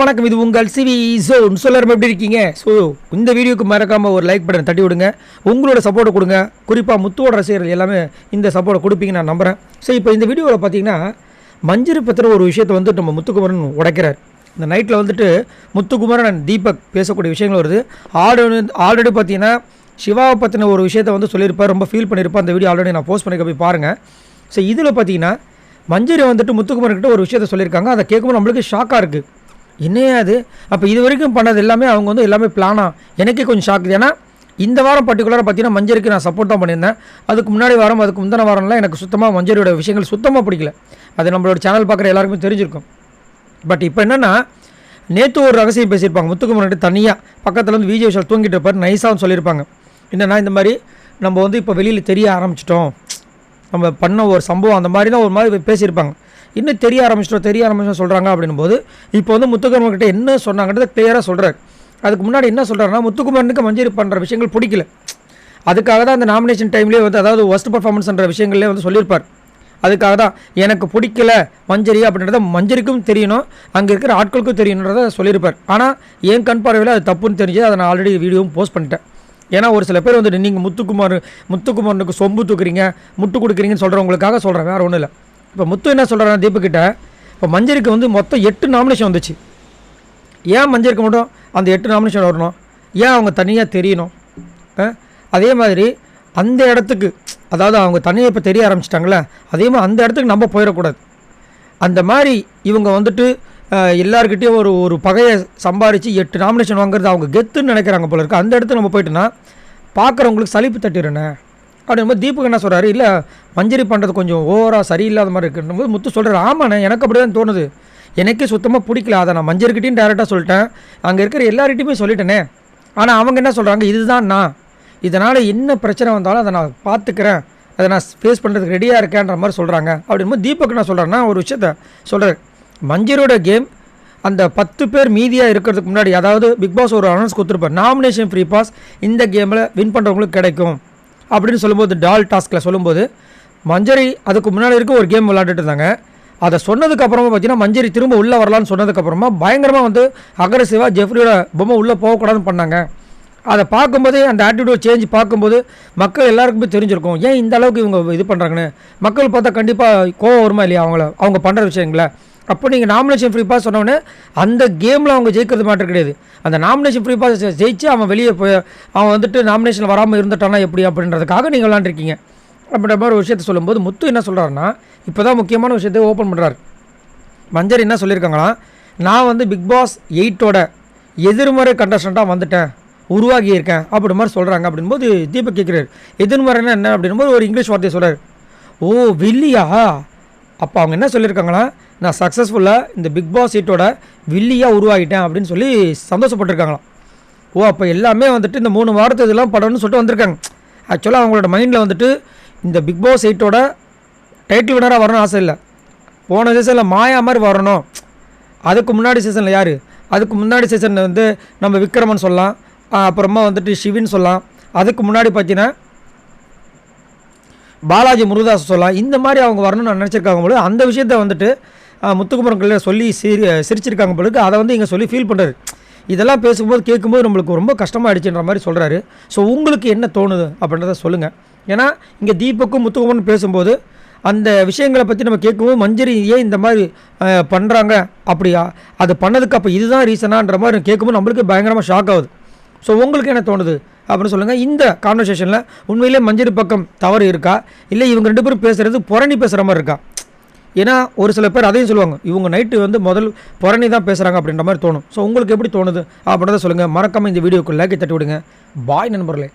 வணக்கம். இது உங்கள் சிவி ஜோன். எல்லாரும் எப்படி இருக்கீங்க? ஸோ இந்த வீடியோக்கு மறக்காமல் ஒரு லைக் பட்டன் தட்டி விடுங்க. உங்களோட சப்போர்ட்டை கொடுங்க. குறிப்பாக முத்துவோட ரசிகர்கள் எல்லாமே இந்த சப்போர்ட்டை கொடுப்பீங்க நான் நம்புகிறேன். ஸோ இப்போ இந்த வீடியோவில் பார்த்தீங்கன்னா மஞ்சரி பற்றின ஒரு விஷயத்தை வந்து நம்ம முத்துக்குமரன் உடைக்கிறார். இந்த நைட்டில் வந்துட்டு முத்துக்குமரன் தீபக் பேசக்கூடிய விஷயங்கள் வருது. ஆல்ரெடி பார்த்தீங்கன்னா சிவாவை பற்றின ஒரு விஷயத்தை வந்து சொல்லியிருப்பார், ரொம்ப ஃபீல் பண்ணியிருப்பார். அந்த வீடியோ ஆல்ரெடி நான் போஸ்ட் பண்ணிக்க போய் பாருங்கள். ஸோ இதில் பார்த்தீங்கன்னா மஞ்சரி வந்துட்டு முத்துக்குமரன்கிட்ட ஒரு விஷயத்தை சொல்லியிருக்காங்க. அதை கேட்கும்போது நம்மளுக்கு ஷாக்காக இருக்குது. என்னையே அது அப்போ இது வரைக்கும் பண்ணது எல்லாமே அவங்க வந்து எல்லாமே பிளானா? எனக்கே கொஞ்சம் ஷாக். ஏன்னா இந்த வாரம் பர்டிகுலராக பார்த்தீங்கன்னா மஞ்சரிக்கு நான் சப்போர்ட் தான் பண்ணியிருந்தேன். அதுக்கு முன்னாடி வாரம் அதுக்கு முந்தின வாரம்லாம் எனக்கு சுத்தமாக மஞ்சரியோட விஷயங்கள் சுத்தமாக பிடிக்கல. அது நம்மளோட சேனல் பார்க்குற எல்லாருக்குமே தெரிஞ்சிருக்கும். பட் இப்போ என்னென்னா நேற்று ஒரு ரகசியம் பேசியிருப்பாங்க. முத்துக்குமரன் தனியாக பக்கத்தில் வந்து விஜய் விஷால் தூங்கிட்டு இருப்பார். நைஸாகவும் சொல்லியிருப்பாங்க. என்னென்னா இந்த மாதிரி நம்ம வந்து இப்போ வெளியில் தெரிய ஆரம்பிச்சிட்டோம், நம்ம பண்ண ஒரு சம்பவம் அந்த மாதிரி தான் ஒரு மாதிரி பேசியிருப்பாங்க. இன்னும் தெரிய ஆரம்பிச்சிட்டோம் சொல்கிறாங்க. அப்படின்னும் போது இப்போ வந்து முத்துக்குமரன்கிட்ட என்ன சொன்னாங்கன்றதை கிளியராக சொல்கிறார். அதுக்கு முன்னாடி என்ன சொல்கிறாருன்னா, முத்துக்குமரனுக்கு மஞ்சரி பண்ணுற விஷயங்கள் பிடிக்கல. அதுக்காக தான் அந்த நாமினேஷன் டைம்லேயே வந்து அதாவது ஒஸ்ட் பர்ஃபார்மன்ஸ்ன்ற விஷயங்களே வந்து சொல்லியிருப்பார். அதுக்காக தான் எனக்கு பிடிக்கல மஞ்சரி அப்படின்றத மஞ்சரிக்கும் தெரியணும், அங்கே இருக்கிற ஆட்களுக்கும் தெரியணுன்றதை சொல்லியிருப்பார். ஆனால் என் கண் பார்வையில் அது தப்புன்னு தெரிஞ்சு அதை நான் ஆல்ரெடி வீடியோவும் போஸ்ட் பண்ணிட்டேன். ஏன்னா ஒரு சில பேர் வந்து நீங்கள் முத்துக்குமரனுக்கு சொம்பு தூக்குறீங்க, முட்டு கொடுக்குறீங்கன்னு சொல்கிறவங்களுக்காக சொல்கிறேன், வேறு ஒன்றும் இல்லை. இப்போ முத்து என்ன சொல்கிறாங்க தீபக்கிட்ட, இப்போ மஞ்சரிக்கு வந்து மொத்தம் 8 நாமினேஷன் வந்துச்சு. ஏன் மஞ்சரிக்கு மட்டும் அந்த 8 நாமினேஷன் வரணும்? ஏன் அவங்க தனியாக தெரியணும்? அதே மாதிரி அந்த இடத்துக்கு அதாவது அவங்க தனியாக இப்போ தெரிய ஆரம்பிச்சிட்டாங்களே, அதே மாதிரி அந்த இடத்துக்கு நம்ம போயிடக்கூடாது. அந்த மாதிரி இவங்க வந்துட்டு எல்லாருக்கிட்டேயும் ஒரு பகையை சம்பாரித்து 8 நாமினேஷன் வாங்குறது அவங்க கெத்துன்னு நினைக்கிறாங்க போல இருக்குது. அந்த இடத்துக்கு நம்ம போயிட்டோன்னா பார்க்குறவங்களுக்கு சலிப்பு தட்டிடுறேன் அப்படின்போது தீபக் என்ன சொல்கிறாரு, இல்லை மஞ்சரி பண்ணுறது கொஞ்சம் ஓவராக சரியில்லாத மாதிரி இருக்குன்னும் முத்து சொல்கிறார், ஆமாண்ணே எனக்கு அப்படி தான் தோணுது, எனக்கே சுத்தமாக பிடிக்கல. அதை நான் மஞ்சரிக்கிட்டையும் டேரெக்டாக சொல்லிட்டேன், அங்கே இருக்கிற எல்லார்கிட்டையுமே சொல்லிட்டேனே. ஆனால் அவங்க என்ன சொல்கிறாங்க, இதுதான் நான், இதனால் என்ன பிரச்சனை வந்தாலும் அதை நான் பார்த்துக்கிறேன், அதை நான் ஃபேஸ் பண்ணுறதுக்கு ரெடியாக இருக்கேன்ற மாதிரி சொல்கிறாங்க. அப்படின்போது தீபக் என்ன சொல்கிறாருன்னா ஒரு விஷயத்த சொல்கிறார், மஞ்சரியோட கேம் அந்த 10 பேர் மீதியாக இருக்கிறதுக்கு முன்னாடி, அதாவது பிக் பாஸ் ஒரு அனௌன்ஸ் கொடுத்துருப்பார், நாமினேஷன் ஃப்ரீ பாஸ் இந்த கேமில் வின் பண்ணுறவங்களுக்கு கிடைக்கும் அப்படின்னு சொல்லும்போது, டால் டாஸ்கில் சொல்லும்போது மஞ்சரி அதுக்கு முன்னாடி இருக்க ஒரு கேம் விளையாண்டுட்டு இருந்தாங்க. அதை சொன்னதுக்கப்புறமா பார்த்தீங்கன்னா மஞ்சரி திரும்ப உள்ளே வரலான்னு சொன்னதுக்கப்புறமா பயங்கரமாக வந்து அக்ரெசிவாக ஜெஃப்ரியோட பொம்மை உள்ளே போகக்கூடாதுன்னு பண்ணாங்க. அதை பார்க்கும்போது அந்த ஆட்டிடியூட் சேஞ்ச் பார்க்கும்போது மக்கள் எல்லாருக்குமே தெரிஞ்சிருக்கும் ஏன் இந்த அளவுக்கு இவங்க இது பண்ணுறாங்கன்னு. மக்கள் பார்த்தா கண்டிப்பாக கோவம் வருமா இல்லையா அவங்க பண்ணுற விஷயங்களை. அப்போ நீங்கள் நாமினேஷன் ஃப்ரீ பாஸ் சொன்னோடனே அந்த கேமில் அவங்க ஜெயிக்கிறது மாற்றம் கிடையாது. அந்த நாமினேஷன் ஃப்ரீ பாஸ் ஜெயிச்சு அவன் வெளியே போய் அவன் வந்துட்டு நாமினேஷன் வராமல் இருந்துட்டானா எப்படி அப்படின்றதுக்காக நீங்கள் விளாண்டுருக்கீங்க அப்படின்ற மாதிரி ஒரு விஷயத்தை சொல்லும்போது முத்து என்ன சொல்கிறாருன்னா, இப்போ தான் முக்கியமான விஷயத்தை ஓப்பன் பண்ணுறாரு. மஞ்சரி என்ன சொல்லியிருக்காங்களா, நான் வந்து பிக் பாஸ் 8ஓட எதிர்மறை கண்டஸ்டண்ட்டாக வந்துட்டேன், உருவாகி இருக்கேன் அப்படி மாதிரி சொல்கிறாங்க. அப்படின்போது தீபக் கேட்குறாரு, எதிர்மறைன்னா என்ன அப்படின்போது ஒரு இங்கிலீஷ் வார்த்தையை சொல்கிறார், ஓ வில்லியா. அப்போ அவங்க என்ன சொல்லியிருக்காங்களா, நான் சக்ஸஸ்ஃபுல்லாக இந்த பிக் பாஸ் 8ஓட வில்லியாக உருவாகிட்டேன் அப்படின்னு சொல்லி சந்தோஷப்பட்டிருக்காங்களாம். ஓ அப்போ எல்லாமே வந்துட்டு இந்த 3 வாரத்து இதெல்லாம் படம்னு சொல்லிட்டு வந்திருக்காங்க. ஆக்சுவலாக அவங்களோட மைண்டில் வந்துட்டு இந்த பிக் பாஸ் 8ஓட டைட்டில் வினராக வரணும்னு ஆசை இல்லை. போன சீசனில் மாயா மாதிரி வரணும். அதுக்கு முன்னாடி சீசனில் யார், அதுக்கு முன்னாடி சீசனில் வந்து நம்ம விக்ரமன் சொல்லலாம், அப்புறமா வந்துட்டு ஷிவின் சொல்லலாம், அதுக்கு முன்னாடி பார்த்தீங்கன்னா பாலாஜி முருகதாஸ் சொல்லலாம். இந்த மாதிரி அவங்க வரணும்னு நான் நினச்சிருக்காங்க போது அந்த விஷயத்தை வந்துட்டு முத்துக்குமரன் சொல்லி சிரிச்சிருக்காங்க பொழுது அதை வந்து இங்கே சொல்லி ஃபீல் பண்ணுறாரு. இதெல்லாம் பேசும்போது கேட்கும்போது நம்மளுக்கு ரொம்ப கஷ்டமாகிடுச்சுன்ற மாதிரி சொல்கிறாரு. ஸோ உங்களுக்கு என்ன தோணுது அப்படின்றத சொல்லுங்கள். ஏன்னா இங்கே தீபக்கும் முத்துக்குமரன் பேசும்போது அந்த விஷயங்களை பற்றி நம்ம கேட்கும்போது மஞ்சரி ஏன் இந்த மாதிரி பண்ணுறாங்க அப்படியா, அது பண்ணதுக்கு அப்போ இதுதான் ரீசனான்ற மாதிரி கேட்கும்போது நம்மளுக்கு பயங்கரமாக ஷாக் ஆகுது. ஸோ உங்களுக்கு என்ன தோணுது அப்படின்னு சொல்லுங்கள். இந்த கான்வர்சேஷனில் உண்மையிலே மஞ்சரி பக்கம் தவறு இருக்கா, இல்லை இவங்க 2 பேரும் பேசுகிறது புரணி பேசுகிற மாதிரி இருக்கா? ஏன்னா ஒரு சில பேர் அதையும் சொல்லுவாங்க, இவங்க நைட்டு வந்து முதல் புரணி தான் பேசுகிறாங்க அப்படின்ற மாதிரி தோணும். ஸோ உங்களுக்கு எப்படி தோணுது அப்படின்றத சொல்லுங்கள். மறக்காமல் இந்த வீடியோக்கு லைக் தட்டி விடுங்க. பாய் நண்பர்களே.